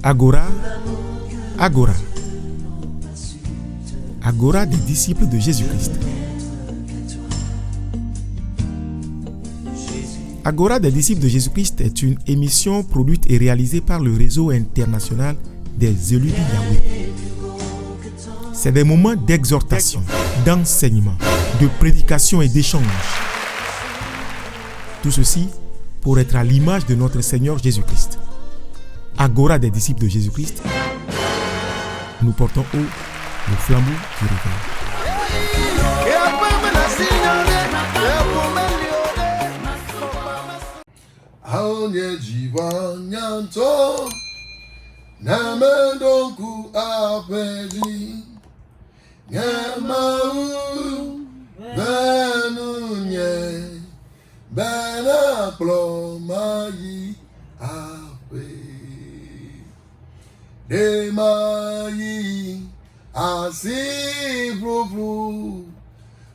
Agora, Agora. Agora des disciples de Jésus-Christ. Agora des disciples de Jésus-Christ est une émission produite et réalisée par le réseau international des élus de Yahweh. C'est des moments d'exhortation, d'enseignement, de prédication et d'échange. Tout ceci pour être à l'image de notre Seigneur Jésus-Christ. Agora des disciples de Jésus-Christ, nous portons haut le flambeau du réveil. Demayi asi profu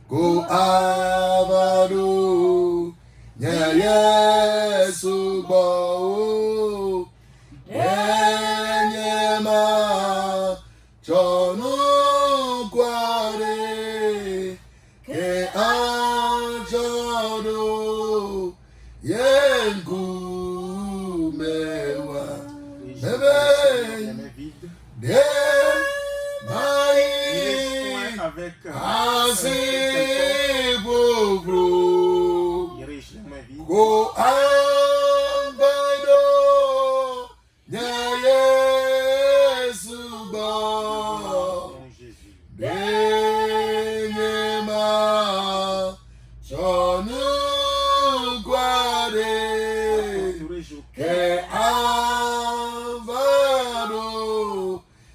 ko avado Yesu bo enyema chono kware ke ajodo yengu mewa avec assez pauvre go abado Yesu bo denyema chonu kware ke avado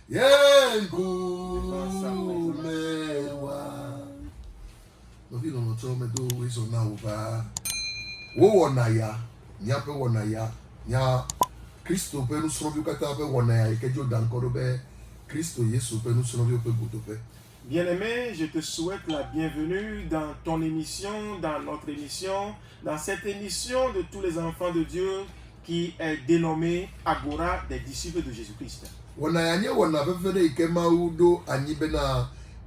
yengu. Bien-aimé, je te souhaite la bienvenue dans ton émission, dans notre émission, dans cette émission de tous les enfants de Dieu qui est dénommée Agora des disciples de Jésus-Christ.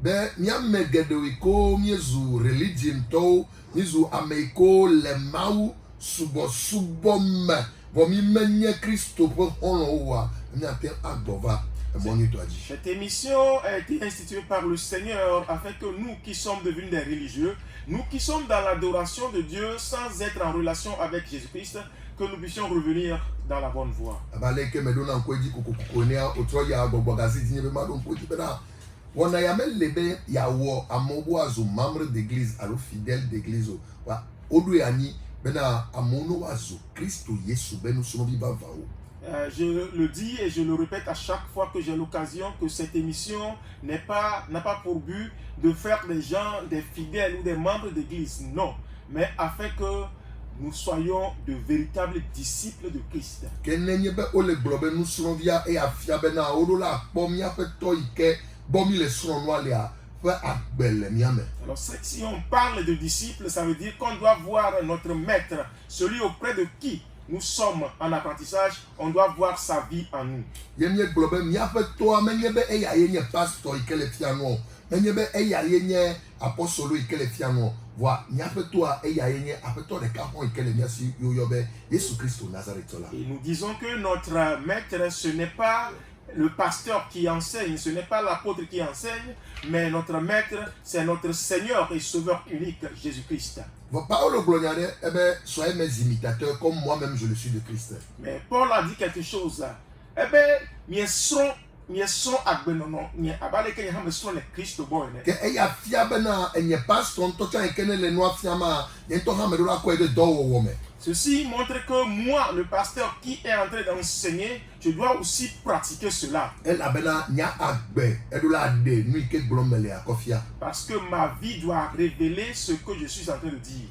Be nyame gedewiko miezu religion to miezu ameiko le mau subo me bo mi menye Christo po honowa mi aten agbova emoni to aji. Cette émission a été instituée par le Seigneur afin que nous qui sommes devenus des religieux, nous qui sommes dans l'adoration de Dieu sans être en relation avec Jésus-Christ, que nous puissions revenir dans la bonne voie. Abaleke medona nkoji kokokonia otroya gbogbagazi dinye be madon koji bena. On a yamel lebe yawo amobo azo membre d'église alors fidèle d'église wa odoyani bena amono azo Christo Yesu benu sono biba vao. Je le dis et je le répète à chaque fois que j'ai l'occasion que cette émission n'a pas pour but de faire des gens des fidèles ou des membres d'église, non, mais afin que nous soyons de véritables disciples de Christ. Kenenye be ole globe nu sono via e afia bena odola pomia peto ike. Alors si on parle de disciples, ça veut dire qu'on doit voir notre maître, celui auprès de qui nous sommes en apprentissage, on doit voir sa vie en nous. Et nous disons que notre maître, ce n'est pas le pasteur qui enseigne, ce n'est pas l'apôtre qui enseigne, mais notre maître, c'est notre Seigneur et Sauveur unique, Jésus-Christ. Soyez mes imitateurs comme moi-même je le suis de Christ. Mais Paul a dit quelque chose. Ceci montre que moi, le pasteur qui est en train d'enseigner, je dois aussi pratiquer cela. Parce que ma vie doit révéler ce que je suis en train de dire.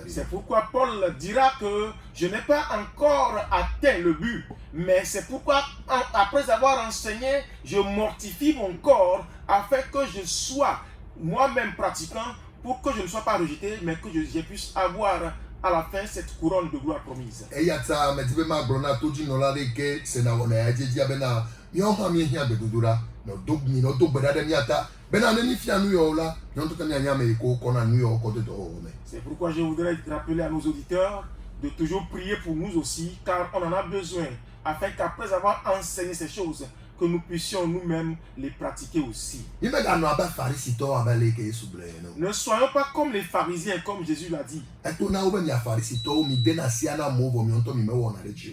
C'est pourquoi Paul dira que je n'ai pas encore atteint le but, mais c'est pourquoi après avoir enseigné, je mortifie mon corps afin que je sois moi-même pratiquant pour que je ne sois pas rejeté, mais que je puisse avoir à la fin cette couronne de gloire promise. C'est pourquoi je voudrais rappeler à nos auditeurs de toujours prier pour nous aussi, car on en a besoin, afin qu'après avoir enseigné ces choses, que nous puissions nous-mêmes les pratiquer aussi. Ne soyons pas comme les pharisiens, comme Jésus l'a dit.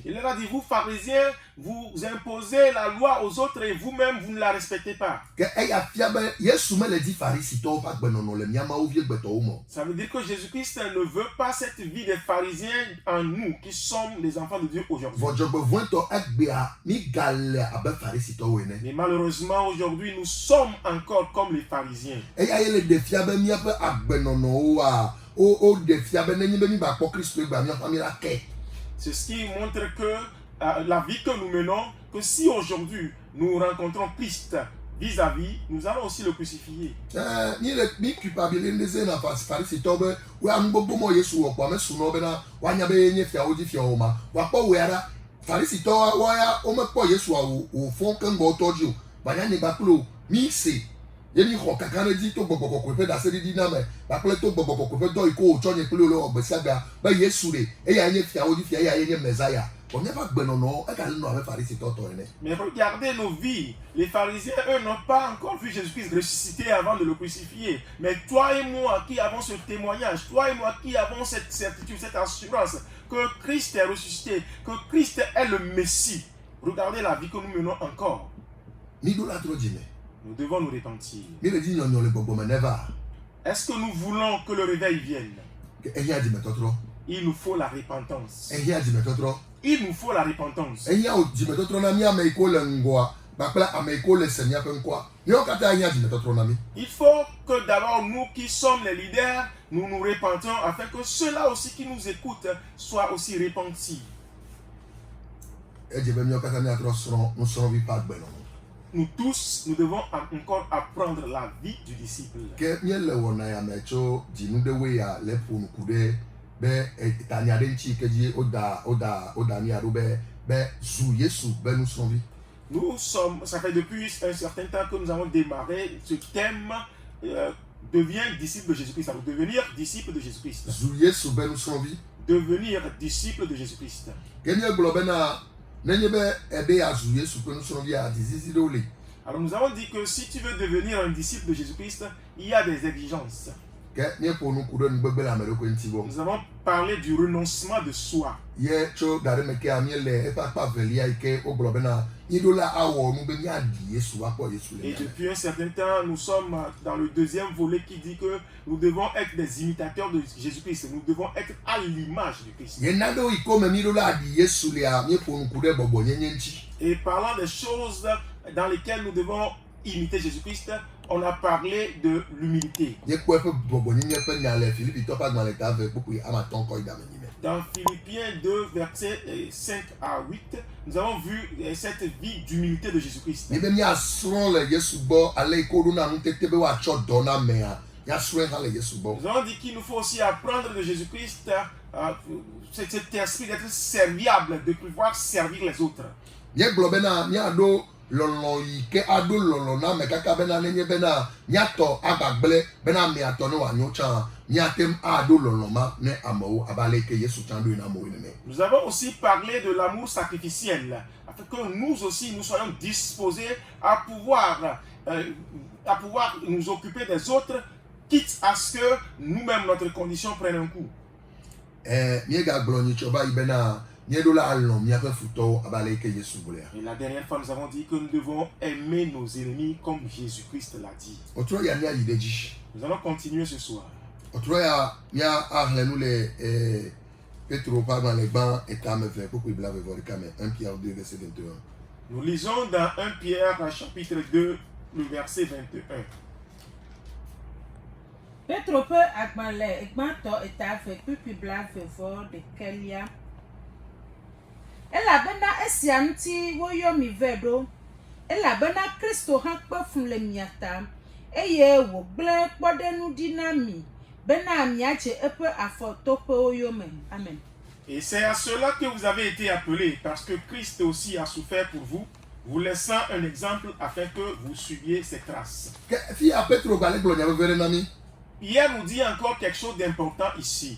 Il leur a dit, vous pharisiens, vous imposez la loi aux autres et vous-même, vous ne la respectez pas. Ça veut dire que Jésus-Christ ne veut pas cette vie des pharisiens en nous, qui sommes les enfants de Dieu aujourd'hui. Mais malheureusement, aujourd'hui, nous sommes encore comme les pharisiens. C'est ce qui montre que la vie que nous menons, que si aujourd'hui nous rencontrons Christ vis-à-vis, nous allons aussi le crucifier. Mais regardez nos vies. Les pharisiens, eux, n'ont pas encore vu Jésus-Christ ressuscité avant de le crucifier. Mais toi et moi qui avons ce témoignage, toi et moi qui avons cette certitude, cette assurance que Christ est ressuscité, que Christ est le Messie. Regardez la vie que nous menons encore. Nous devons nous repentir. Est-ce que nous voulons que le réveil vienne? Il nous faut la repentance. Il nous faut la repentance. Il faut que d'abord nous qui sommes les leaders, nous nous repentons afin que ceux-là aussi qui nous écoutent soient aussi repentis. Nous tous, nous devons encore apprendre la vie du disciple. Nous sommes, ça fait depuis un certain temps que nous avons démarré ce thème devient disciple de Jésus-Christ. Ça veut devenir disciple de Jésus-Christ. Devenir disciple de Jésus-Christ. Alors nous avons dit que si tu veux devenir un disciple de Jésus-Christ, il y a des exigences. Nous avons parlé du renoncement de soi. Et depuis un certain temps, nous sommes dans le deuxième volet qui dit que nous devons être des imitateurs de Jésus-Christ. Nous devons être à l'image de Christ. Et parlant des choses dans lesquelles nous devons imiter Jésus-Christ, on a parlé de l'humilité. Dans Philippiens 2, versets 5 à 8, nous avons vu cette vie d'humilité de Jésus-Christ. Nous avons dit qu'il nous faut aussi apprendre de Jésus-Christ cet esprit d'être serviable, de pouvoir servir les autres. Et nous avons aussi parlé de l'amour sacrificiel, afin que nous aussi nous soyons disposés à pouvoir nous occuper des autres, quitte à ce que nous-mêmes notre condition prenne un coup. Et la dernière fois, nous avons dit que nous devons aimer nos ennemis comme Jésus-Christ l'a dit. Nous allons continuer ce soir. Nous lisons dans 1 Pierre chapitre 2, le verset 21. Petro ƒe agbalẽ gbãtɔ eta eve kpikpi blaeve vɔ ɖekelia. Elabena esia ŋuti woyɔ mi vɛ ɖo. Elabena Kristo hã kpe fu le mia ta, eye wògblẽ kpɔɖenu ɖi na mi bena miadze eƒe afɔtoƒewo yome. Amen. Et c'est à cela que vous avez été appelés, parce que Christ aussi a souffert pour vous, vous laissant un exemple afin que vous suiviez ses traces. Pierre nous dit encore quelque chose d'important ici.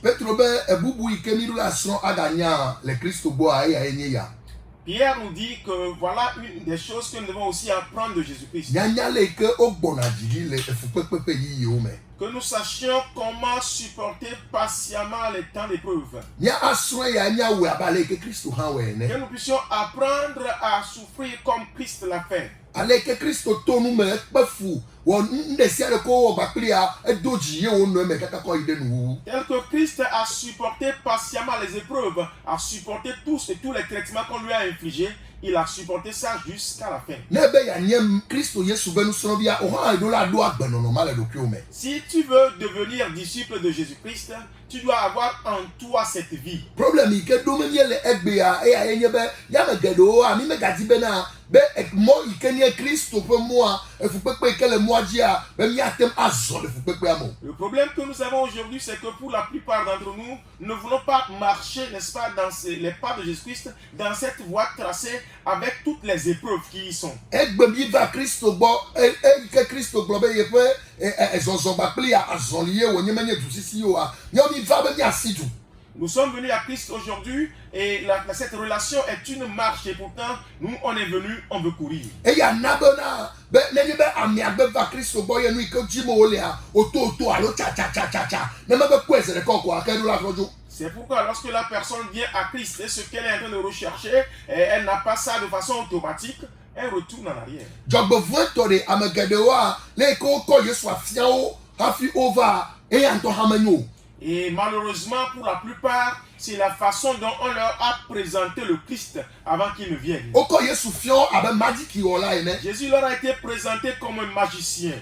Pierre nous dit que voilà une des choses que nous devons aussi apprendre de Jésus-Christ. Que nous sachions comment supporter patiemment les temps d'épreuve. Que nous puissions apprendre à souffrir comme Christ l'a fait. Tel que Christ a supporté patiemment les épreuves, a supporté tous les traitements qu'on lui a infligés, il a supporté ça jusqu'à la fin. Si tu veux devenir disciple de Jésus-Christ, tu dois avoir en toi cette vie. Le problème que nous avons aujourd'hui, c'est que pour la plupart d'entre nous, nous ne voulons pas marcher, n'est-ce pas, dans les pas de Jésus-Christ, dans cette voie tracée avec toutes les épreuves qui y sont. Nous sommes venus à Christ aujourd'hui et cette relation est une marche et pourtant nous on est venus, on veut courir. C'est pourquoi lorsque la personne vient à Christ et ce qu'elle est en train de rechercher, elle n'a pas ça de façon automatique, elle retourne en arrière. Et malheureusement, pour la plupart, c'est la façon dont on leur a présenté le Christ avant qu'il ne vienne. Jésus leur a été présenté comme un magicien.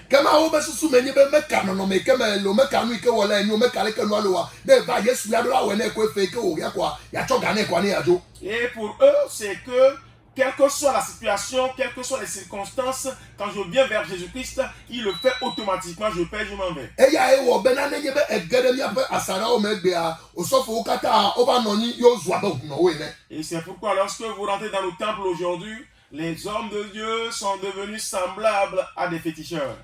Et pour eux, c'est que quelle que soit la situation, quelles que soient les circonstances, quand je viens vers Jésus-Christ, il le fait automatiquement, je paie, je m'en vais. Et c'est pourquoi lorsque vous rentrez dans le temple aujourd'hui, les hommes de Dieu sont devenus semblables à des féticheurs.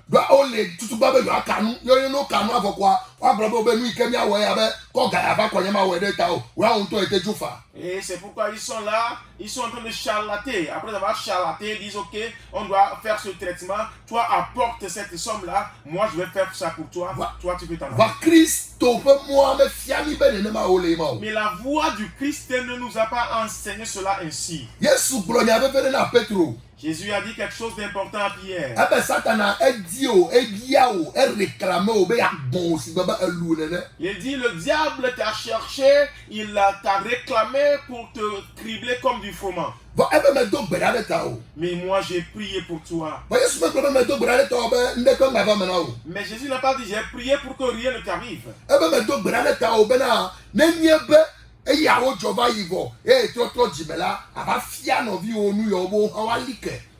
Et c'est pourquoi ils sont là, ils sont en train de charlater. Après avoir charlaté, ils disent ok, on doit faire ce traitement. Toi apporte cette somme-là, moi je vais faire ça pour toi. Toi tu peux t'en aller. Mais la voix du Christ ne nous a pas enseigné cela ainsi. Jésus a dit quelque chose d'important à Pierre. Il dit le diable t'a cherché, il t'a réclamé pour te cribler comme du froment. Mais moi j'ai prié pour toi. Mais Jésus n'a pas dit j'ai prié pour que rien ne t'arrive.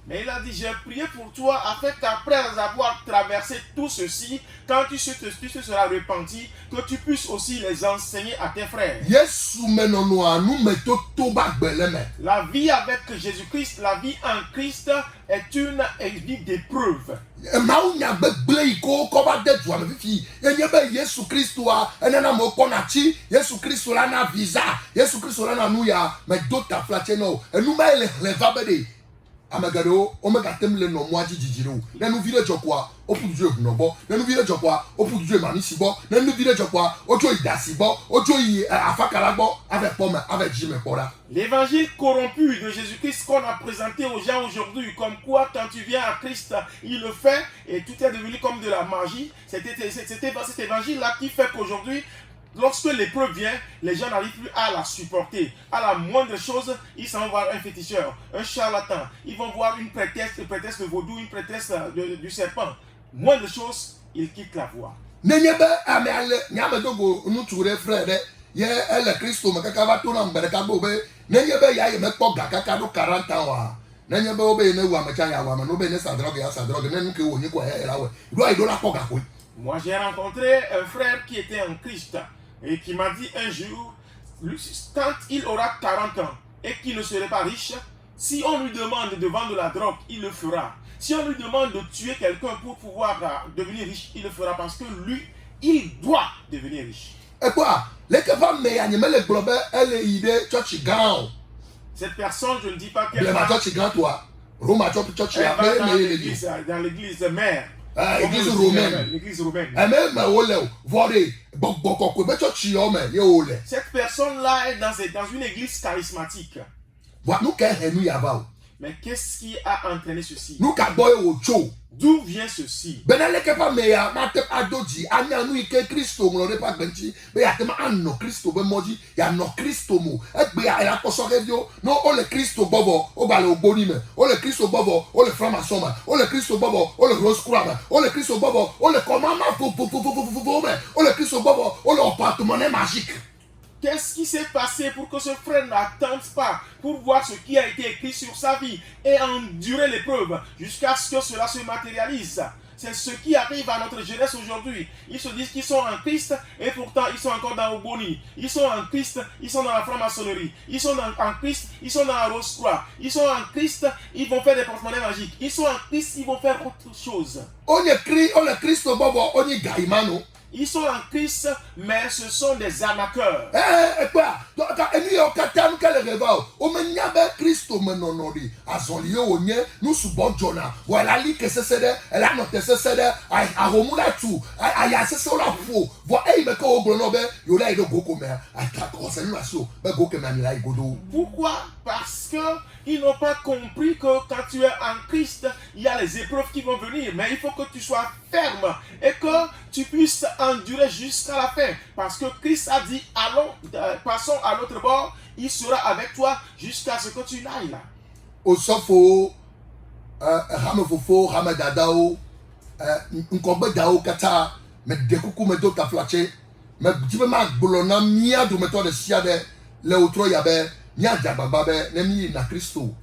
Mais il a dit, j'ai prié pour toi afin qu'après avoir traversé tout ceci, quand tu seras repenti, que tu puisses aussi les enseigner à tes frères. La vie avec Jésus-Christ, la vie en Christ est une vie d'épreuve. Amagado, Omagatem le no moji jijiro. Nenu vile jokwa, opu djue nobo. Nenu vile jokwa, opu djue manisibo. Nenu vile jokwa, ojo idasibo. Ojo afakalabo, avec pomme, avec jime pora. L'évangile corrompu de Jésus-Christ qu'on a présenté aux gens aujourd'hui, comme quoi quand tu viens à Christ, il le fait et tout est devenu comme de la magie. C'était cet évangile-là qui fait qu'aujourd'hui, lorsque l'épreuve vient, les gens n'arrivent plus à la supporter. À la moindre chose, ils s'en vont voir un féticheur, un charlatan. Ils vont voir une prêtresse de vaudou, une prêtresse du serpent. Moindre chose, ils quittent la voie. nenye be ame ale nyame dogo nutu re frère de ye ele Kristo me kaka va to na mbere ka bo be nenye be ya ye me kpɔ ga kaka do 40 ans wa nenye be obe ne wa me cha ya wa me no be ne sa drogue ya sa drogue ne nuke wo ni ko ya la we do la kpɔ ga ko. Moi, j'ai rencontré un frère qui était en Christ et qui m'a dit un jour, quand il aura 40 ans et qu'il ne serait pas riche, si on lui demande de vendre de la drogue, il le fera. Si on lui demande de tuer quelqu'un pour pouvoir devenir riche, il le fera parce que lui, il doit devenir riche. Et quoi? Cette personne, je ne dis pas qu'elle va dans l'église mère. L'église romaine. L'église romaine. Cette personne-là est dans une église charismatique. Mais qu'est-ce qui a entraîné ceci? D'où vient ceci? Qu'est-ce qui s'est passé pour que ce frère n'attende pas pour voir ce qui a été écrit sur sa vie et endurer l'épreuve jusqu'à ce que cela se matérialise? C'est ce qui arrive à notre jeunesse aujourd'hui. Ils se disent qu'ils sont en Christ et pourtant ils sont encore dans Oboni. Ils sont en Christ, ils sont dans la franc-maçonnerie. Ils sont en Christ, ils sont dans la Rose-Croix. Ils sont en Christ, ils vont faire des porte-monnaies magiques. Ils sont en Christ, ils vont faire autre chose. On est Christ, on est Gaïmano. Ils sont en Christ, mais ce sont des arnaqueurs. Quoi? Pourquoi? Parce que ils n'ont pas compris que quand tu es en Christ, il y a les épreuves qui vont venir. Mais il faut que tu sois ferme et que tu puisses endurer jusqu'à la fin. Parce que Christ a dit, allons, passons à l'autre bord. Il sera avec toi jusqu'à ce que tu n'ailles là. Au sofo, Ramefofo, Ramadadao, Nkombe Dao Kata, me dekuku me do kaflache, me dibema bolona mia do meto de siade, le outro yabe. Na Christo,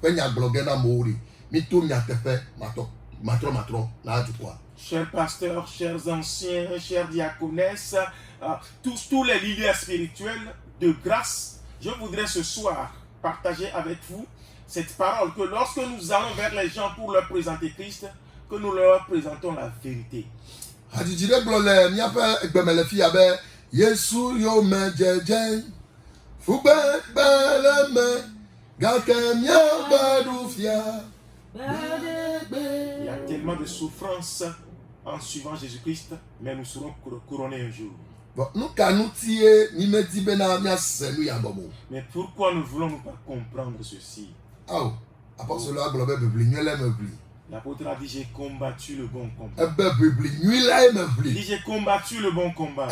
chers pasteurs, chers anciens, chers diaconesses, tous les leaders spirituels de grâce, je voudrais ce soir partager avec vous cette parole que lorsque nous allons vers les gens pour leur présenter Christ, que nous leur présentons la vérité. Il y a tellement de souffrances en suivant Jésus-Christ, mais nous serons couronnés un jour. Mais pourquoi ne voulons-nous pas comprendre ceci? L'apôtre a dit, j'ai combattu le bon combat. Il dit, j'ai combattu le bon combat.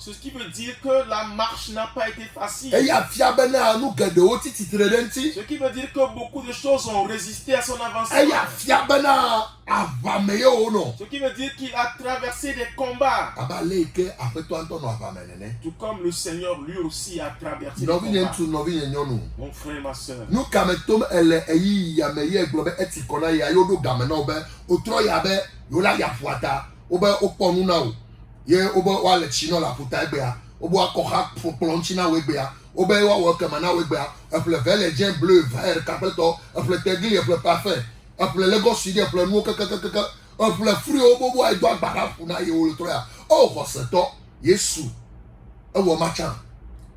Ce qui veut dire que la marche n'a pas été facile. Ce qui veut dire que beaucoup de choses ont résisté à son avancement. Ce qui veut dire qu'il a traversé des combats. Tout comme le Seigneur lui aussi a traversé des combats. Mon frère, ma soeur. Ye obo wale chino la puta egbea obo akoha plonchina wegbea obo wa wakemana wegbea eple vele gen bleu vert capeto eple tegli eple parfum eple Lagos City eple nu kakakaka eple fruit obo wa do agbara funa ye o troya o hoseto Yesu ewo machan.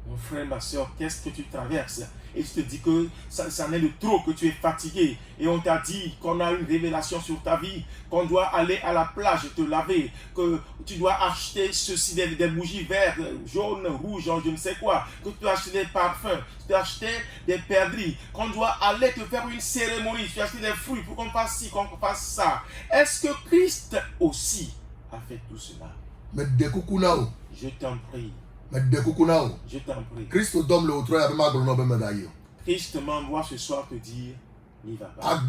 Mon frère, ma soeur, qu'est-ce que tu traverses? Et je te dis que ça en est de trop, que tu es fatigué. Et on t'a dit qu'on a une révélation sur ta vie, qu'on doit aller à la plage te laver, que tu dois acheter ceci, des bougies vertes, jaunes, rouges, je ne sais quoi, que tu dois acheter des parfums, tu dois acheter des perdrix, qu'on doit aller te faire une cérémonie, tu dois acheter des fruits pour qu'on fasse ci, qu'on fasse ça. Est-ce que Christ aussi a fait tout cela? Mais découcounao. Je t'en prie. Je t'en prie. Christ m'envoie ce soir te dire, n'y va pas.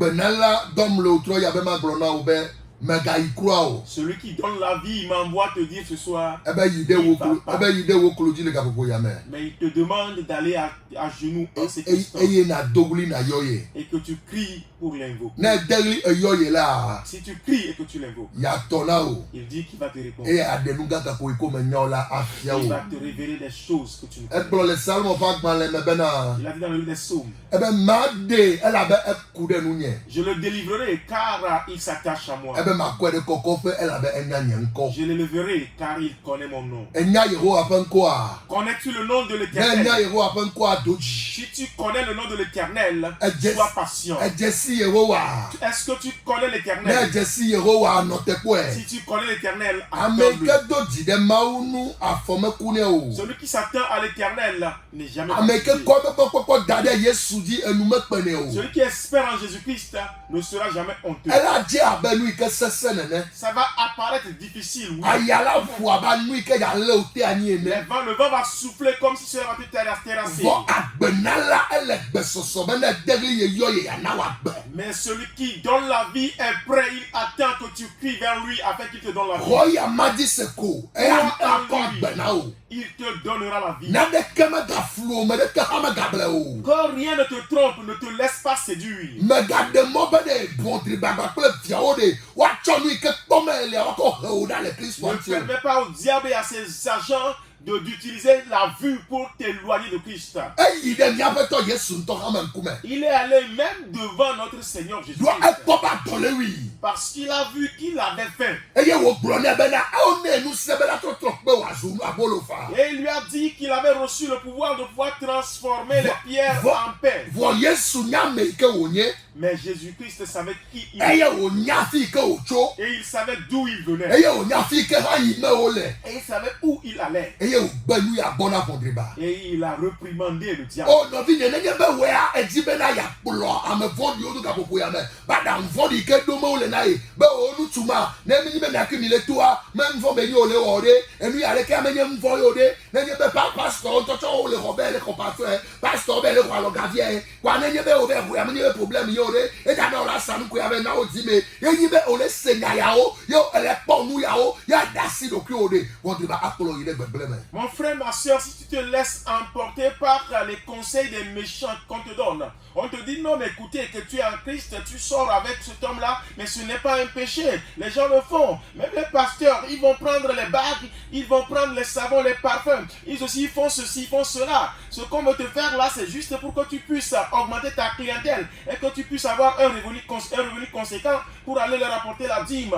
mega ikura o. Celui qui donne la vie, il m'envoie te dire ce soir. Ebe yide wo kloji le kapopo ya me. Mais il te demande d'aller à genoux en cet instant. Eye na doguli na yoye. Et que tu cries pour l'invoquer. Na degli yoye la. Si tu cries et que tu l'invoques, Ya tona o. il dit qu'il va te répondre. E adenuga kapo iko me nyola afia Il o. va te révéler des choses que tu ne connais Ekplo le salmo fa gban le mebe na. Il a dit dans le livre des psaumes, Ebe made elabe ekude nunye. je le délivrerai car il s'attache à moi. Ebe makwede kokofe elabe enya nyenko. Je l'éleverai car il connaît mon nom. Enya Yehowa penko a. Connais-tu le nom de Enya l'Éternel? Yehowa penko a doji. Si tu connais le nom de l'Éternel, sois patient. Ejesi Yehowa. Est-ce que tu connais Na l'Éternel? ejesi Yehowa no tekwe. Si tu connais l'Éternel, attends-lui. Ameke doji de maunu afomekune o. Celui qui s'attend à l'Éternel n'est jamais Ameke fatigué. koko dade Yesu di enume pene o. Celui qui espère en Jésus-Christ ne sera jamais honteux. Ela je abenu ike sese nene. Ça va apparaître difficile, oui. Ayala fu abanu ike ya le ote ani ene. Le vent va souffler comme si cela va te terrasser. Vo agbenala ele gbesoso bene degli ye yoye ya na wa gbe. Mais celui qui donne la vie est prêt, il attend que tu cries vers lui afin qu'il te donne la vie. Roya madi seko. E akọ agbena o. Il te donnera la vie. Na de keme ga flu me de ke ha me gable o. Que rien ne te trompe, ne te laisse pas séduire. Me ga de mo be de bon tribaba ple fiao de. Wa chonu ike tome ele wa ko he o da le Christ Ne wa tie. permets pas au diable et à ses agents d'utiliser la vue pour t'éloigner de Christ. Eyi de nya beto Yesu nto ha me nkume. Il est allé même devant notre Seigneur Jésus. Do ekpo ba tole wi. Parce qu'il a vu qu'il avait faim. Eye wo gro ne be na o ne nu se be la to pe wa zu abolo fa. Et il lui a dit qu'il avait reçu le pouvoir de pouvoir transformer les pierres en pain. Vo Yesu nya me ike wonye. Mais Jésus-Christ savait qui il Eye était. wo nya fi ike ocho. Et il savait d'où il venait. Eye wo nya fi ike ha yi me ole. Et il savait où il allait. Eye wo gbenu ya bona fondriba. Et il a reprimandé le diable. O no vi ne nye be we a eji be na ya kplo ame vondi o du ka popo ya me. Ba da vondi ke do mo le na e. Be o nu tuma na mi ni me na kimi le toa. Me mvo me ni ole ore. Enu ya le ka me nye mvo yo de. Na nye be pa pastor to cho le robert le compasteur. Pastor be le kwa lo gavie. Kwa na nye be o be ya me nye problem yo de. E da na o la sanu ko ya be na o di me. E nye be o le senya ya o. Yo ele po nu ya o. Ya dasi do ki o de. Vondi ba akolo ile beble me. Mon frère, ma soeur, si tu te laisses emporter par les conseils des méchants qu'on te donne, on te dit non, mais écoutez, que tu es en Christ, tu sors avec cet homme-là, mais ce n'est pas un péché. Les gens le font. Même les pasteurs, ils vont prendre les bagues, ils vont prendre les savons, les parfums. Ils aussi font ceci, ils font cela. Ce qu'on veut te faire là, c'est juste pour que tu puisses augmenter ta clientèle et que tu puisses avoir un revenu conséquent pour aller leur apporter la dîme.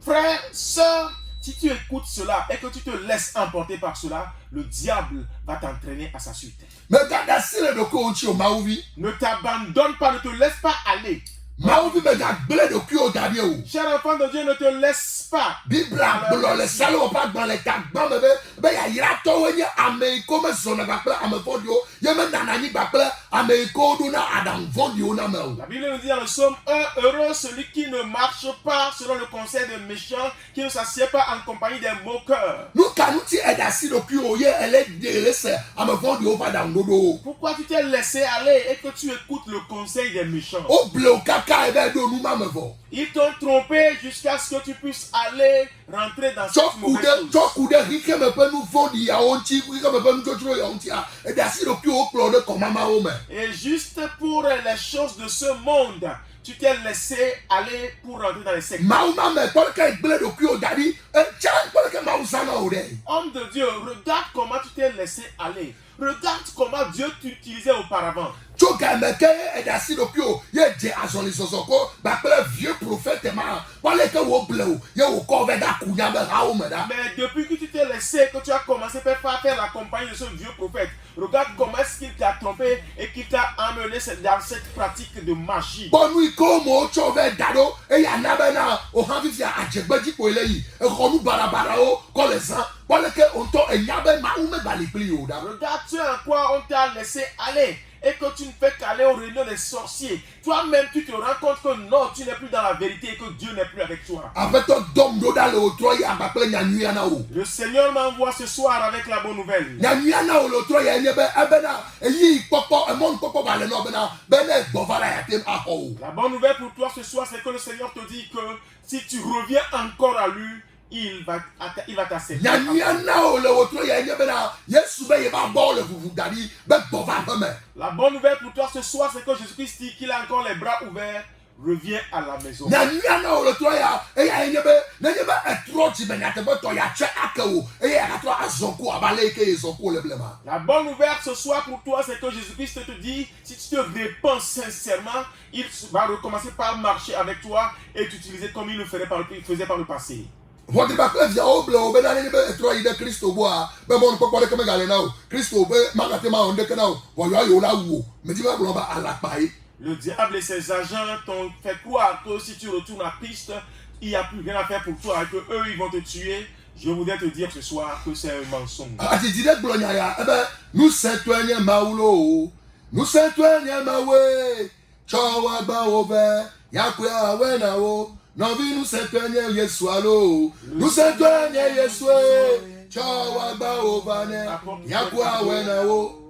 Frère, sœur, si tu écoutes cela et que tu te laisses emporter par cela, le diable va t'entraîner à sa suite. Me ga dasi le do ko onchi o mauvi. Ne t'abandonne pas, ne te laisse pas aller. Mauvi me ga ble do ki o dabi o. Cher enfant de Dieu, ne te laisse pas. Bibla blo le salo pa gban le ta gban me be ya yira to we nye ame ko me zona ba ple ame fondio ye me nana ni ba ple ame ko do na adam fondio na me o. La Bible nous dit dans le psaume 1, heureux celui qui ne marche pas selon le conseil des méchants, qui ne s'assied pas en compagnie des moqueurs. Nou ka nou ti edasi do ki o ye ele de se ame fondio pa dan dodo. Pourquoi tu t'es laissé aller et que tu écoutes le conseil des méchants? O ble o kaka ebe do nou ma me vo. Ils t'ont trompé jusqu'à ce que tu puisses aller rentrer dans cette mauvaise chose. Chokude rike me pe nou fondi ya onchi rike me pe nou chochro ya onchi a edasi do ki o klo de komama o me. Et juste pour les choses de ce monde, tu t'es laissé aller pour rentrer dans les sectes. Mauma me tol ka ble do ki o dadi e chan tol ka mau sana o de. Homme de Dieu, regarde comment tu t'es laissé aller. Regarde comment Dieu t'utilisait auparavant. Choka me ke edasi do ki o ye je azoli sosoko ba ple vieux prophète ma wale ke wo ble o ye wo ko ve da kunya be ha o me da. Mais depuis que tu t'es laissé, que tu as commencé à faire la compagnie de ce vieux prophète, regarde comment est-ce qu'il t'a trompé et qu'il t'a emmené dans cette pratique de magie. Bonu iko mo cho ve dado e ya na be na o han fi ajegbeji ko eleyi e ko nu barabara o ko le san wale ke onto enyabe ma u me bali pli o da. Regarde ce en quoi on t'a laissé aller et que tu ne fais qu'aller aux réunions des sorciers. Toi-même, tu te rends compte que non, tu n'es plus dans la vérité et que Dieu n'est plus avec toi. Le Seigneur m'envoie ce soir avec la bonne nouvelle. La bonne nouvelle pour toi ce soir, c'est que le Seigneur te dit que si tu reviens encore à lui, il va t'accepter. La bonne nouvelle pour toi ce soir, c'est que Jésus-Christ dit qu'il a encore les bras ouverts. Reviens à la maison. La bonne nouvelle ce soir pour toi, c'est que Jésus-Christ te dit, si tu te répands sincèrement, il va recommencer par marcher avec toi et t'utiliser comme il le faisait par le passé. Le diable et ses agents t'ont fait croire que si tu retournes à Christ, il n'y a plus rien à faire pour toi et que eux ils vont te tuer. Je voudrais te dire ce soir que c'est un mensonge.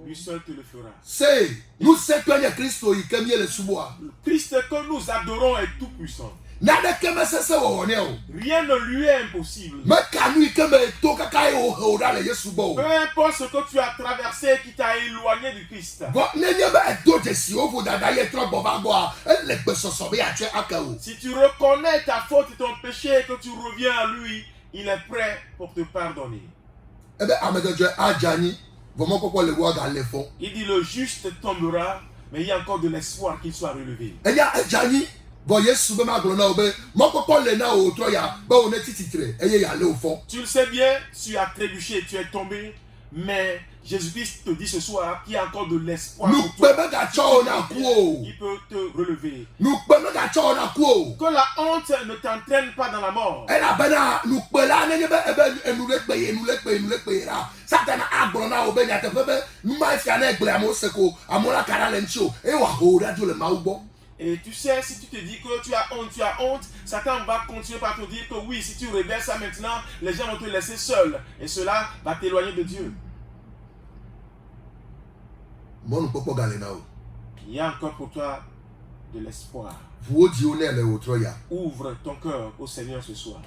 Lui seul te le fera. Christ que nous adorons est tout puissant. Rien ne lui est impossible. Peu importe ce que tu as traversé qui t'a éloigné du Christ. Si tu reconnais ta faute et ton péché et que tu reviens à lui, il est prêt pour te pardonner. Il dit le juste tombera, mais il y a encore de l'espoir qu'il soit relevé. Tu le sais bien, tu as trébuché, tu es tombé, mais Jésus-Christ te dit ce soir qu'il y a encore de l'espoir pour toi. Il peut te relever. Que la honte ne t'entraîne pas dans la mort. Et tu sais, si tu te dis que tu as honte, Satan va continuer par te dire que oui, si tu révèles ça maintenant, les gens vont te laisser seul. Et cela va t'éloigner de Dieu. Il y a encore pour toi de l'espoir. Ouvre ton cœur au Seigneur ce soir.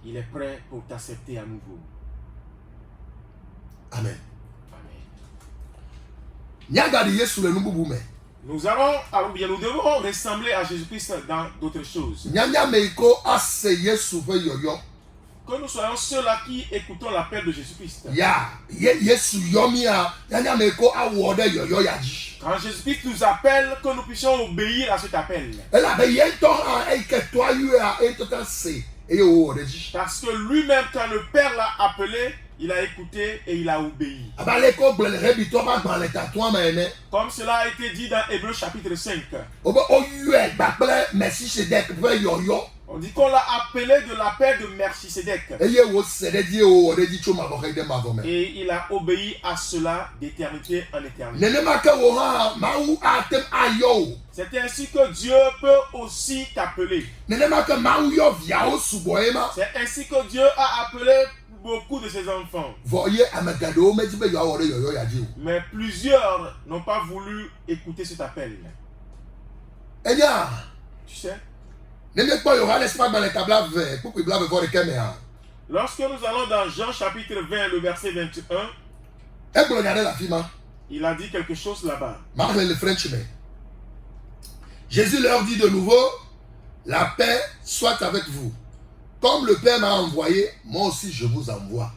Il est prêt pour t'accepter à nouveau. Amen. Amen. Nous devons ressembler à Jésus-Christ dans d'autres choses. Que nous soyons ceux-là qui écoutons l'appel de Jésus-Christ. Quand Jésus-Christ nous appelle, que nous puissions obéir à cet appel. Parce que lui-même, quand le Père l'a appelé, il a écouté et il a obéi. Comme cela a été dit dans Hébreux chapitre 5. On dit qu'on l'a appelé de l'appel de Melchisédek. Et il a obéi à cela d'éternité en éternité. C'est ainsi que Dieu peut aussi t'appeler. C'est ainsi que Dieu a appelé beaucoup de ses enfants. Mais plusieurs n'ont pas voulu écouter cet appel. Tu sais? Lorsque nous allons dans Jean chapitre 20, le verset 21, il a dit quelque chose là-bas. Jésus leur dit de nouveau, la paix soit avec vous. Comme le Père m'a envoyé, moi aussi je vous envoie.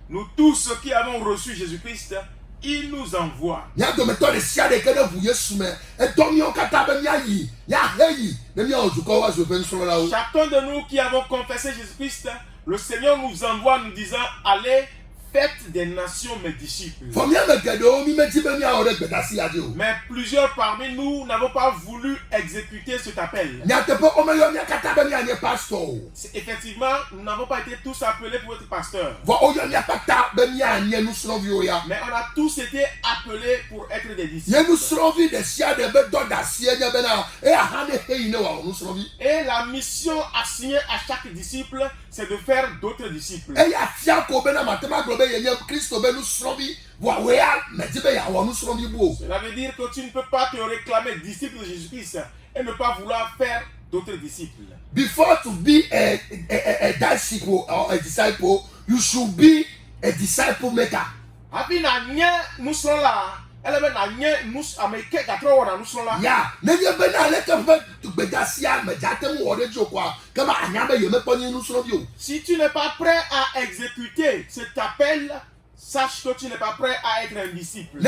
Nous tous qui avons reçu Jésus-Christ, il nous envoie. Chacun de nous qui avons confessé Jésus-Christ, le Seigneur nous envoie nous disant allez faites des nations mes disciples. Mais plusieurs parmi nous n'avons pas voulu exécuter cet appel. Effectivement, nous n'avons pas été tous appelés pour être pasteurs. Mais on a tous été appelés pour être des disciples. Et la mission assignée à chaque disciple, c'est de faire d'autres disciples. Cela veut dire que tu ne peux pas te réclamer disciple de Jésus-Christ et ne pas vouloir faire d'autres disciples. Before to be a disciple or a disciple, you should be a disciple maker. Nous sommes là. Yeah, si tu n'es pas prêt à exécuter cet appel, sache que tu n'es pas prêt à être un disciple.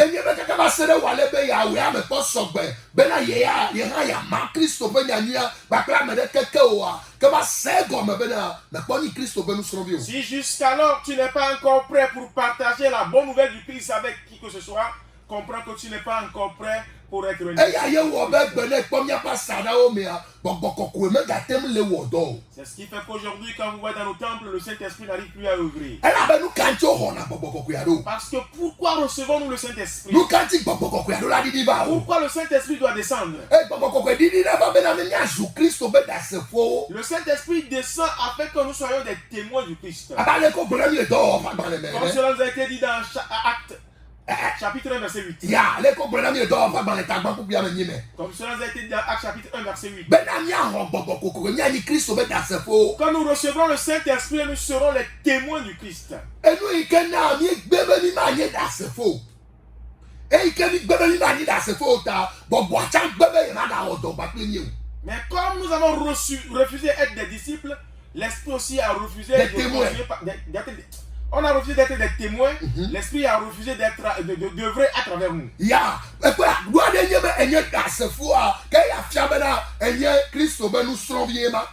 Si jusqu'alors tu n'es pas encore prêt pour partager la bonne nouvelle du Christ avec qui que ce soit, comprends que tu n'es pas encore prêt pour être un disciple. C'est ce qui fait qu'aujourd'hui, quand vous voyez dans nos temples, le Saint-Esprit n'arrive plus à œuvrer. Parce que pourquoi recevons-nous le Saint-Esprit? Pourquoi le Saint-Esprit doit descendre? Le Saint-Esprit descend afin que nous soyons des témoins du Christ. Comme cela nous a été dit dans Actes. Chapitre 1, verset 8. Comme cela a été dit dans Actes chapitre 1, verset 8. Quand nous recevrons le Saint-Esprit, nous serons les témoins du Christ. Mais comme nous avons refusé d'être des disciples, l'Esprit aussi a refusé d'être on a refusé d'être des témoins, l'Esprit a refusé d'œuvrer à travers nous.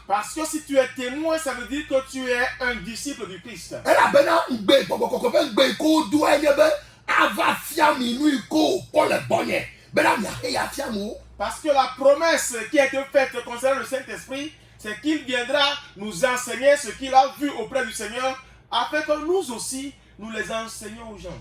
Parce que si tu es témoin, ça veut dire que tu es un disciple du Christ. Parce que la promesse qui a été faite concernant le Saint-Esprit, c'est qu'il viendra nous enseigner ce qu'il a vu auprès du Seigneur, afin que nous aussi, nous les enseignons aux gens.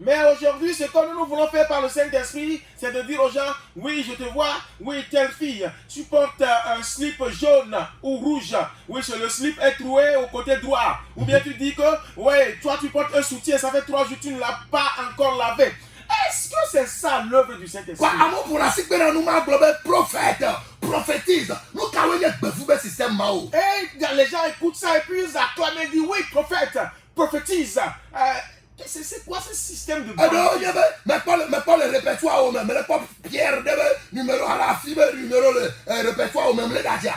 Mais aujourd'hui, ce que nous voulons faire par le Saint-Esprit, c'est de dire aux gens, oui, je te vois, oui, telle fille, tu portes un slip jaune ou rouge, oui, le slip est troué au côté droit. Ou bien tu dis que, oui, toi tu portes un soutien, ça fait 3 jours, tu ne l'as pas encore lavé. Est-ce que c'est ça l'œuvre du Saint-Esprit? Et les gens écoutent ça et puis ils acclament et disent oui, prophète, prophétise. C'est quoi ce système de baptême? Mais pas le répertoire au même, mais pas Pierre, numéro à la fille, numéro le répertoire au même, les dadia.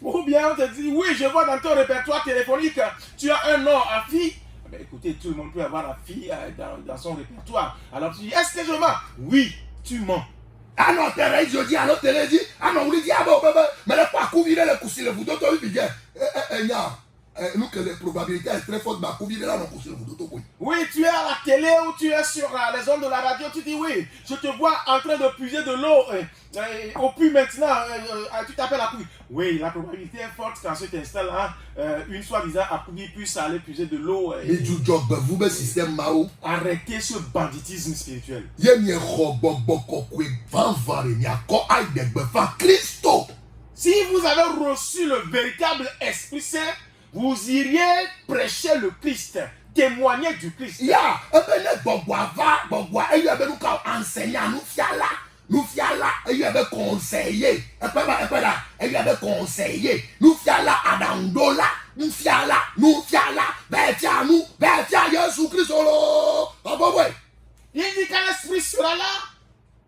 Ou bien on te dit, oui, je vois dans ton répertoire téléphonique, tu as un nom à fille. Ben, écoutez, tout le monde peut avoir la fille dans son répertoire. Alors tu dis, est-ce que je mens? Oui, tu mens. Ah non, je dis, alors tu dis, ah non, vous dis, ah bon, mais le pas couvrir le coussin, le bouton, tu dis, nous que la probabilité est très forte, ma couvrir là, non, coussin, le bouton, oui. Oui, tu es à la télé ou tu es sur les ondes de la radio, tu dis, oui, je te vois en train de puiser de l'eau au puits maintenant, tu t'appelles à puits. Oui, la probabilité est forte qu'en cet instant-là, une soi-disant accourie puisse aller puiser de l'eau. Arrêtez ce banditisme spirituel. Si vous avez reçu le véritable Esprit Saint, vous iriez prêcher le Christ, témoigner du Christ. Nous fiala, il avait conseillé. Il avait conseillé. Nous fiala Adandola. Nous fiala. Bétia nous. Bétia Jésus-Christ. Il dit quand l'Esprit sera là,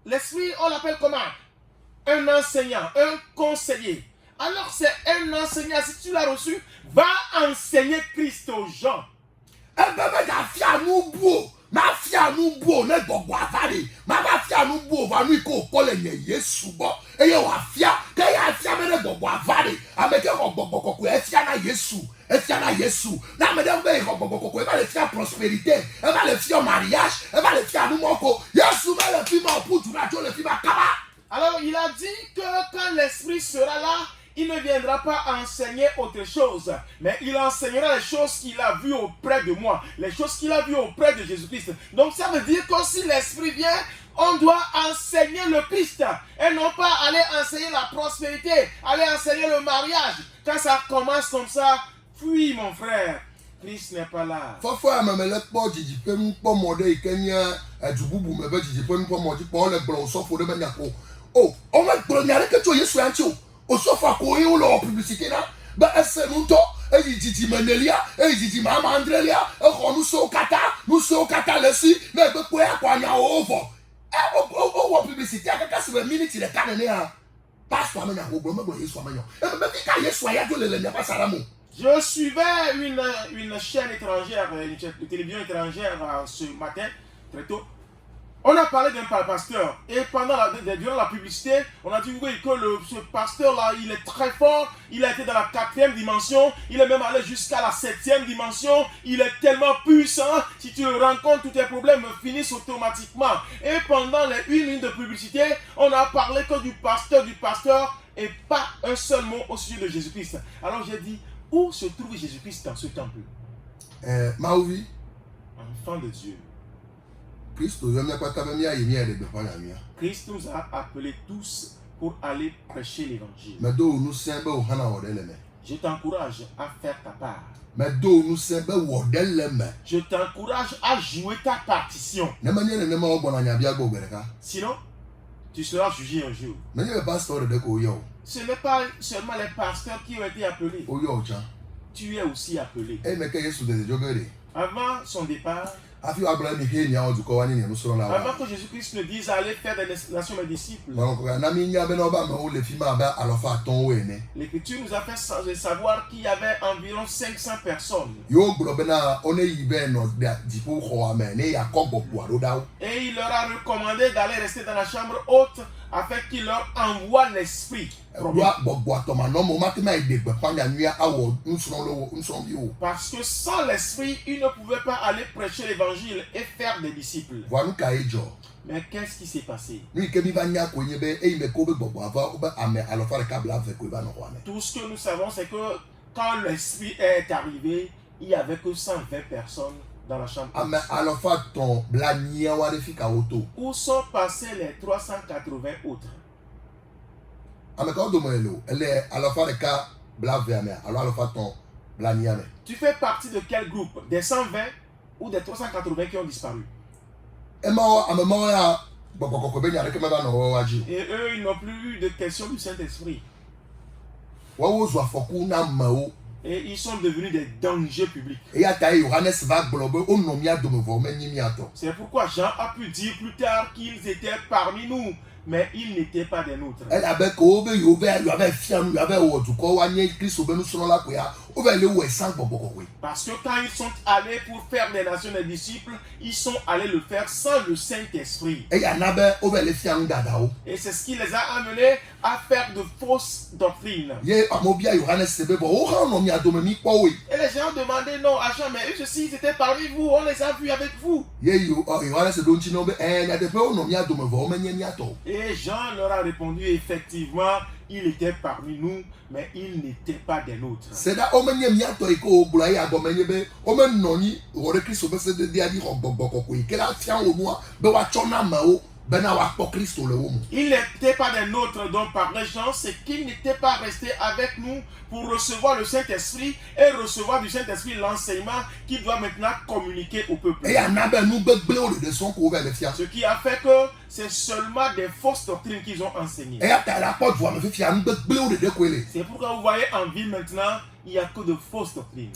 l'Esprit, on l'appelle comment? Un enseignant, un conseiller. Alors c'est un enseignant, si tu l'as reçu, va enseigner Christ aux gens. Mafia nous beau ne gbogbo avare. Mafia nous beau va nous ko kole nye Yesu bo. Eye wa fia, ke ya fia me ne gbogbo avare. Ameke ko gbogbo koko e fia na Yesu. E fia na Yesu. Na me de be ko gbogbo koko e va le fia prospérité, e va le fia mariage, e va le fia nous moko. Yesu me le fia pour tout la le fia kaba. Alors il a dit que quand l'Esprit sera là, il ne viendra pas enseigner autre chose, mais il enseignera les choses qu'il a vues auprès de moi, les choses qu'il a vues auprès de Jésus-Christ. Donc ça veut dire que si l'Esprit vient, on doit enseigner le Christ et non pas aller enseigner la prospérité, aller enseigner le mariage. Quand ça commence comme ça, fuis mon frère. Christ n'est pas là. Fafo amemele kpo jijipem kpo mode ikenya ajububu mebe jijipem kpo mode kpo le gbo so fo de benyako. Oh, on va gbo nyare ke to Yesu anti o. O so fa ko e o lo publicité na. Ba ese nu to e jiji menelia, e jiji mama Andrelia, e ko nu so kata lesi, me be ko ya kwa nya over. E o publicité akaka se minute de kanene ha. Pastor amenya ko gbo me gbo Yesu amenya. E be ka Yesu aya jo le ne pa saramo. Je suivais une chaîne étrangère, une télévision étrangère ce matin, très tôt. On a parlé d'un pasteur et durant la publicité, on a dit oui que ce pasteur-là, il est très fort, il a été dans la 4e dimension, il est même allé jusqu'à la 7e dimension, il est tellement puissant, si tu le rencontres, tous tes problèmes finissent automatiquement. Et pendant les 1 minute de publicité, on a parlé que du pasteur et pas un seul mot au sujet de Jésus-Christ. Alors j'ai dit, où se trouve Jésus-Christ dans ce temple? Maouvi. Enfant de Dieu. Christ nous a appelés tous pour aller prêcher l'évangile. Je t'encourage à faire ta part. Je t'encourage à jouer ta partition. Sinon, tu seras jugé un jour. Ce n'est pas seulement les pasteurs qui ont été appelés. Tu es aussi appelé. Avant son départ, avant que Jésus-Christ ne dise allez faire des nations mes disciples, l'Écriture nous a fait savoir qu'il y avait environ 500 personnes. Et il leur a recommandé d'aller rester dans la chambre haute afin qu'il leur envoie l'Esprit. Parce que sans l'Esprit, ils ne pouvaient pas aller prêcher l'évangile et faire des disciples. Mais qu'est-ce qui s'est passé? Tout ce que nous savons, c'est que quand l'Esprit est arrivé, il n'y avait que 120 personnes dans la chambre. Où sont passés les 380 autres? Tu fais partie de quel groupe? Des 120 ou des 380 qui ont disparu? Et eux, ils n'ont plus eu de question du Saint-Esprit. Et ils sont devenus des dangers publics. C'est pourquoi Jean a pu dire plus tard qu'ils étaient parmi nous, mais ils n'étaient pas des nôtres. Parce que quand ils sont allés pour faire des nations des disciples, ils sont allés le faire sans le Saint-Esprit. Et c'est ce qui les a amenés à faire de fausses doctrines. Et les gens ont demandé non à Jean, mais eux ceci, ils étaient parmi vous, on les a vus avec vous. Et Jean leur a répondu effectivement, il était parmi nous, mais il n'était pas des nôtres. Il n'était pas des nôtres, donc par les gens, c'est qu'il n'était pas resté avec nous pour recevoir le Saint-Esprit et recevoir du Saint-Esprit l'enseignement qu'il doit maintenant communiquer au peuple. Ce qui a fait que c'est seulement des fausses doctrines qu'ils ont enseignées. C'est pourquoi vous voyez en ville maintenant, il n'y a que de fausses doctrines.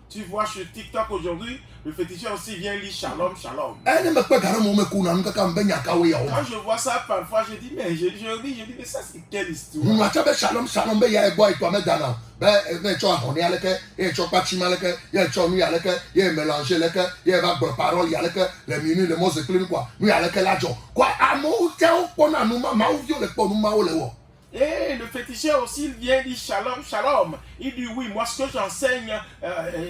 Tu vois sur TikTok aujourd'hui, le féticheur aussi vient lire Shalom, Shalom. ɛne mekpɛ ga ɖe mo me ko na nu kaka me be nyakawo ya wo Quand je vois ça parfois, je dis, mais je dis, mais ça c'est quelle histoire? ŋuatsa be shalom shalom be ya egbɔ etɔa me dana be ne tsɔ ahɔni aleke ye tsɔ kpatsima aleke ye tsɔ nu aleke ye mélange aleke ye va gblɔ parole aleke le minu le mɔze kple nu kɔa nu aleke la dzɔ kɔa amewo tɛwo kpɔna nu ma mawuviwo le kpɔ nu mawo le wɔ. Et le féticheur aussi, il vient dire Shalom, Shalom. Il dit oui, moi ce que j'enseigne,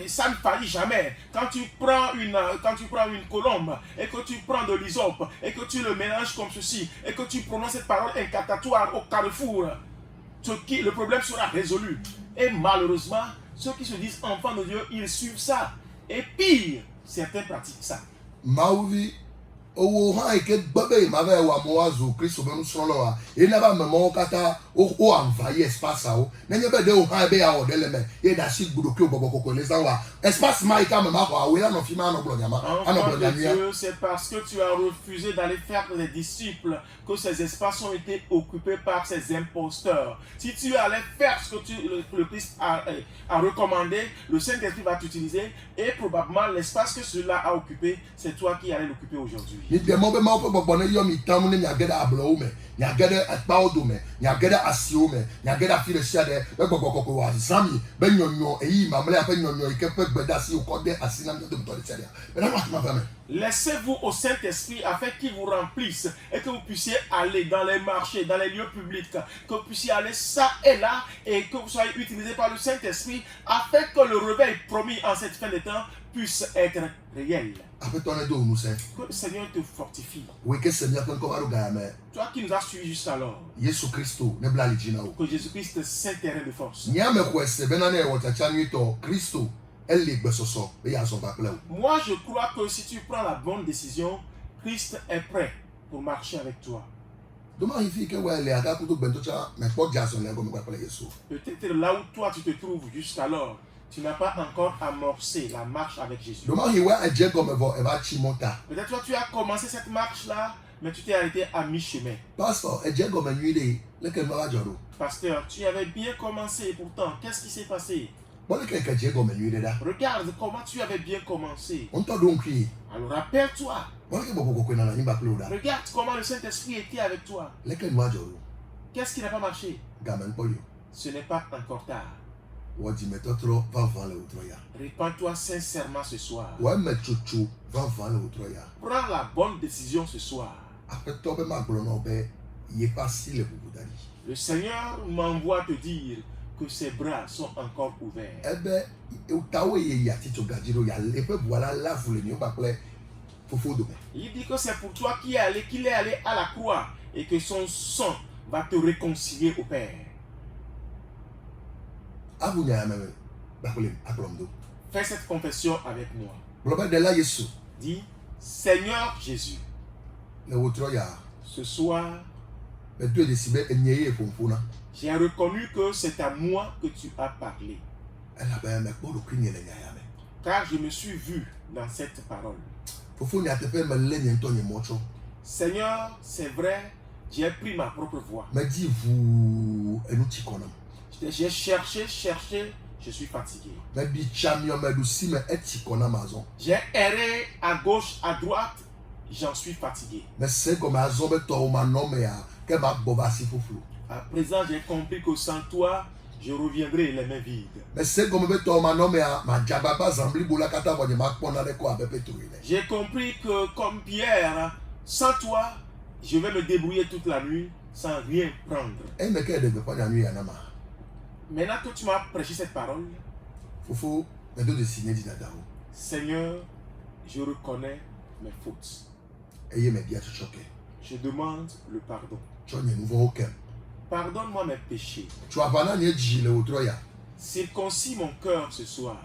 ça ne faillit jamais. Quand tu prends une colombe et que tu prends de l'hysope et que tu le mélanges comme ceci et que tu prononces cette parole incantatoire au carrefour, le problème sera résolu. Et malheureusement, ceux qui se disent enfants de Dieu, ils suivent ça. Et pire, certains pratiquent ça. Mawuvi owo hã yi ke gbe be ma va wɔ amewo azu kristu be nusrɔ̃lawo wa ye na be amewo katã wo envahi espaceawo nenye be ɖewo hã be yeawɔ ɖe le me ye ɖe asi gbuɖokuiwo bɔbɔ kɔkɔe le zã wa espace ma yi ke ame ma xɔ awoe anɔ fi ma anɔ gblɔ nyama anɔ Enfant gblɔ de nyamia. Dieu, c'est parce que tu as refusé d'aller faire des disciples que ces espaces ont été occupés par ces imposteurs. Si tu allais faire ce que le Christ a recommandé, le Saint-Esprit va t'utiliser et probablement l'espace que cela a occupé, c'est toi qui allais l'occuper aujourd'hui. Mi dɛmɔ be mawo ƒe gbɔgbɔ ne yɔ mi tam ne miage ɖe ablɔwo me miage ɖe ekpawo dome miage ɖe asiwo me miage ɖe afi ɖe sia ɖe be gbɔgbɔ kɔkɔe wòazã mi be nyɔnyɔ eyi mamlɛa ƒe nyɔnyɔ yi ke ƒe gbedeasi wòkɔ de asi na mi dometɔ ɖe sia ɖea be na ma va me. Laissez-vous au Saint-Esprit afin qu'il vous remplisse et que vous puissiez aller dans les marchés, dans les lieux publics, que vous puissiez aller ça et là et que vous soyez utilisé par le Saint-Esprit afin que le réveil promis en cette fin de temps puisse être réel. Aƒetɔ ne do wo ŋusẽ Que le Seigneur te fortifie. woe ke se miaƒe ŋkɔ va ɖo gaya me Toi qui nous as suivis jusqu'alors, Yesu Kristo ne bla ali dzi na wo. que Jésus-Christ s'intéresse de force. Nyame xɔe se bena ne ewɔ tsatsa nyuitɔ Kristo ele gbesɔsɔ be yeazɔ va kple wo. Moi, je crois que si tu prends la bonne décision, Christ est prêt pour marcher avec toi. Doma yi fi ke wɔ le agaku to gbɛntɔ tsa mekpɔ dzazɔ le egɔme kpakple Yesu. Peut-être là où toi tu te trouves jusqu'alors, tu n'as pas encore amorcé la marche avec Jésus. Doma yi wɔ edze gɔme vɔ eva tsi mɔta. Peut-être toi tu as commencé cette marche-là, mais tu t'es arrêté à mi-chemin. Pastor edze gɔme nyui ɖe leke nu va dzɔ ɖo. Pasteur, tu avais bien commencé, et pourtant, qu'est-ce qui s'est passé? Bɔ leke ke dze gɔme nyui ɖe ɖa. Regarde comment tu avais bien commencé. Ŋutɔ ɖo ŋkui. Alors rappelle-toi, Bɔ leke gbɔgbɔ kɔkɔe nana anyigba kple wo ɖa. regarde comment le Saint-Esprit était avec toi. Leke nu adzɔ ɖo. Qu'est-ce qui n'a pas marché? Game ŋkpɔ yo. Ce n'est pas encore tard. Wɔ dzimetɔtrɔ vavã le wotrɔ ya. Répands-toi sincèrement ce soir. Wɔ eme tsotso vavã le wotrɔ ya. Prends la bonne décision ce soir. Aƒetɔ be magblɔ na wo be yeƒe asi le ʋuʋu da ɖi. Le Seigneur m'envoie te dire que ses bras sont encore ouverts. Ebe tawoe ye yatitso gadzi ɖo eƒe ʋua la lé avu le nyo kpakple fofo dome. Il dit que c'est pour toi qu'il est allé à la croix et que son sang va te réconcilier au Père. Avu nya me kpakple akplɔm do. Fais cette confession avec moi. Gblɔ be ɖela Yesu Dis, Seigneur Jésus, le wotrɔ ya ce soir, medoe ɖe si be enye ye ƒoƒona. j'ai reconnu que c'est à moi que tu as parlé. Elabe mekpɔ ɖokui nye le nya ya me. Car je me suis vu dans cette parole. Fofo nyateƒe melé nye ŋutɔ nye mɔ tsɔ. Seigneur, c'est vrai, j'ai pris ma propre voie. Medzi ʋuu enu tsi kɔ nam. J'ai cherché, je suis fatigué. Mebi tsa miɔme si me etsi kɔ nam azɔ. J'ai erré à gauche, à droite, j'en suis fatigué. Mese gɔme azɔ be tɔwo manɔ mea ke magbɔ va si ƒuƒlu. À présent, j'ai compris que sans toi, je reviendrai les mains vides. Mese gɔme be tɔwo manɔ mea madzababa zã blibo la katã vɔ nye makpɔ na ɖe kɔ abe Petro ene. J'ai compris que comme Pierre, sans toi, je vais me débrouiller toute la nuit sans rien prendre. Eyi me ke ɖe gbeƒã nyanu ya nama. Maintenant que tu m'as prêché cette parole, Fofo medo de si nye dzidadawo. Seigneur, je reconnais mes fautes. Eye mebia tsɔtsɔke. Je demande le pardon. Tsɔ nye nu vɔwo kem. Pardonne-moi mes péchés. Tsɔ aʋa na nye dzi le wotrɔ ya. Circoncis mon cœur ce soir.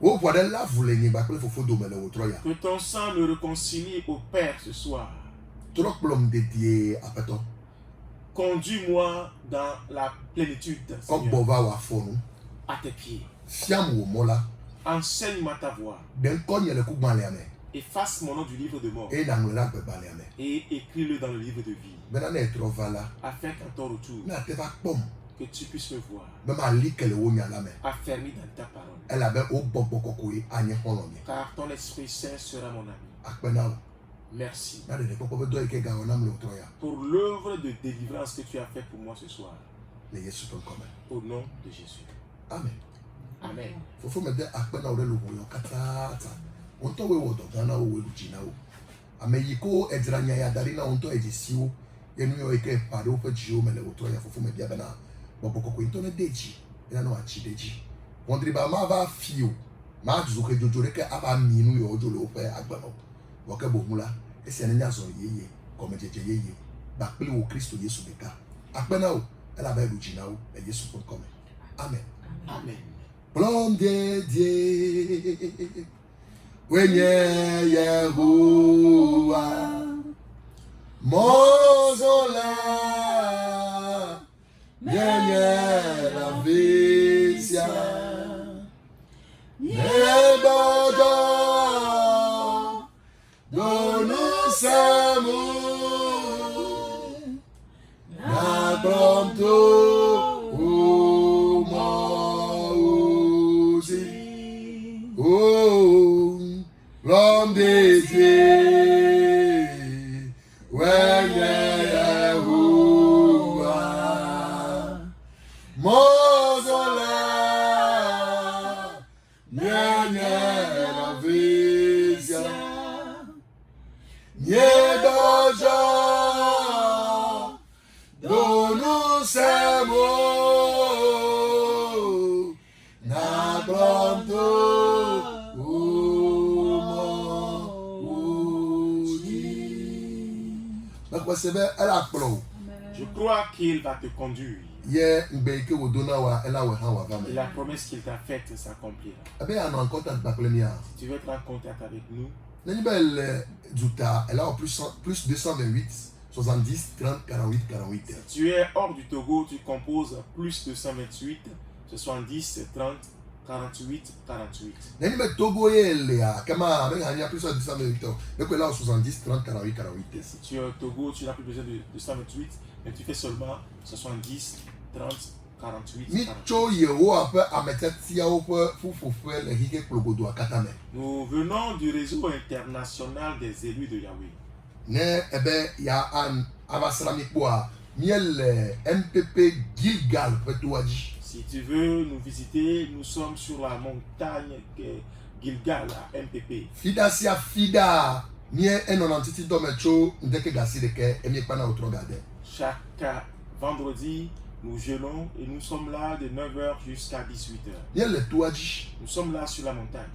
Wo ʋua ɖe lé avu le nye kpakple fofo dome le wotrɔ ya. Que ton sang me réconcilie au Père ce soir. Trɔ kplɔm dedie Aƒetɔ. Conduis-moi dans la plénitude, Kɔ Seigneur, gbɔ va wò afɔ nu. à tes pieds. Fiam wò mɔ la. Enseigne-moi ta voix. Ɖe ŋkɔ nye le kugbalẽa me. Efface mon nom du livre de mort Eye naŋlɔ ɖe agbegbalẽa me. et écris-le dans le livre de vie, Bena ne etrɔ va la. afin qu'à ton retour, Ne ate va kpɔm. Que tu puisses me voir. Même à l'ikele wo nya la me. Affermi dans ta parole. Elle avait au bobo kokoe anye honomi. Car ton Esprit Saint sera mon ami. Akpena. Merci. Na de ko ko do ike ga onam le otroya. Pour l'œuvre de délivrance que tu as fait pour moi ce soir. Le Yesu ton comme. Au nom de Jésus. Amen. Amen. Fofo me de akpena o le lo yo katata. Onto we wo do gana o we jina o. Ameyiko edranya ya darina onto ejisiwo. Yenu yo ike pare o pe jio me le otroya fofo me bia bana. Bobo ko into ne deji. Ina no achi deji. Wondri ba ma va fio. Ma zuke jojo reke aba minu yo ojo lo pe agbano. Woke bomula. Ese anya zo yeye. Comme jeje yeye. Ba pele o Kristo Yesu beka. Akpena o. Elle avait le jinao et Yesu pour comme. Amen. Amen. Plom dédié. Wenye Yehowa. Mozola. Yenye la vicia. Nebodo. Donu samu. Na pronto o mauzi o l'homme de Dieu wenye Yehowa mozola yenye la vision nyedojo Donu semo na pronto Je crois qu'il va te conduire. Et La promesse qu'il t'a faite s'accomplira. Si Tu veux être en contact avec nous. elle a plus 228 70 30 48 48. Si tu es hors du Togo, tu composes plus 228 70 30 48 48. Togo kama plus 228 70 30 48 48. Si tu es au Togo, tu n'as plus besoin de 228, mais tu fais seulement 70 30 48 48. Nous venons du réseau international des élus de Yahweh. MPP Gilgal. Si tu veux nous visiter, nous sommes sur la montagne Gilgal à MPP. Fidasia Fida. Chaque vendredi, nous jeûnons et nous sommes là de 9h jusqu'à 18h. Nous sommes là sur la montagne.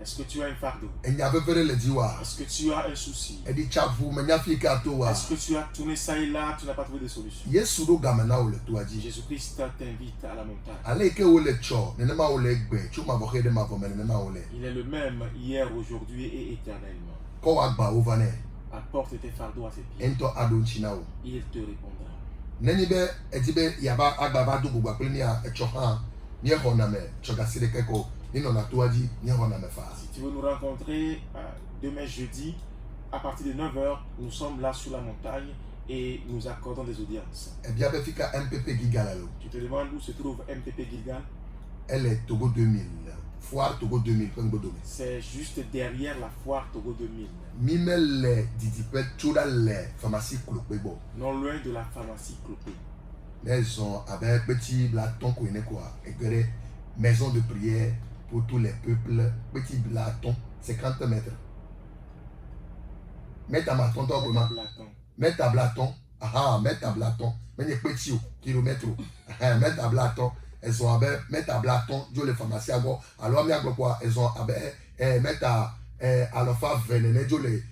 Est-ce que tu as un fardeau? Est-ce que tu as un souci? Est-ce que tu as tourné ça et là, tu n'as pas trouvé de solution? Jésus-Christ t'invite à la montagne. Il est le même hier, aujourd'hui et éternellement. Apporte tes fardeaux à ses pieds. Il te répondra. Si tu veux nous rencontrer demain jeudi, à partir de 9h, nous sommes là sur la montagne et nous accordons des audiences. Tu te demandes où se trouve MPP Gilgal? Elle est Togo 2000. Foire Togo 2000. C'est juste derrière la foire Togo 2000. Non loin de la pharmacie Clopé. Maison avec petit blaton maison de prière pour tous les peuples. Petit blaton, 50 mètres. Mets à blaton. Mets à blaton. Mets à blaton. Mets petit kilomètre. Mets à blaton. Elles ont avec mettre à blaton, je les pharmacies à go. Alors elles ont avec mettre à l'enfant vénéné, je les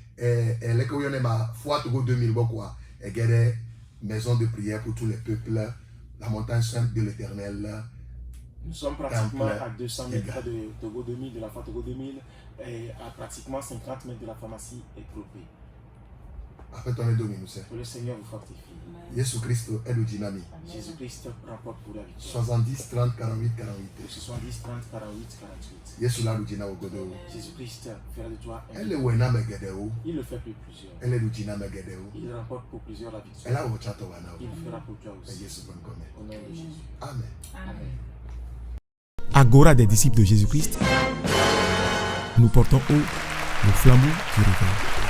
que ma foi Togo 2000 quoi. Et guérir maison de prière pour tous les peuples, la montagne sainte de l'Éternel. Nous sommes pratiquement à 200 mètres de Togo 2000, de la foi Togo 2000, et à pratiquement 50 mètres de la pharmacie Clopé. Apeto ne domi muse. Que le Seigneur vous fortifie. Yesu Kristo edu jinami. Jésus-Christ remporte pour la victoire. 70 30 48 Que 48. 70, 30, 48, 48. Yesu la du jina ogodo. Jésus-Christ fera de toi un. Elle wena megedeo. Il le fait pour plusieurs. Elle du jina megedeo. Il remporte pour plusieurs la victoire. Elle a wochato wana. Il fera pour toi Et aussi. Yesu bon comme. Au nom de Jésus. Amen. Amen. Agora des disciples de Jésus-Christ, nous portons haut le flambeau du réveil.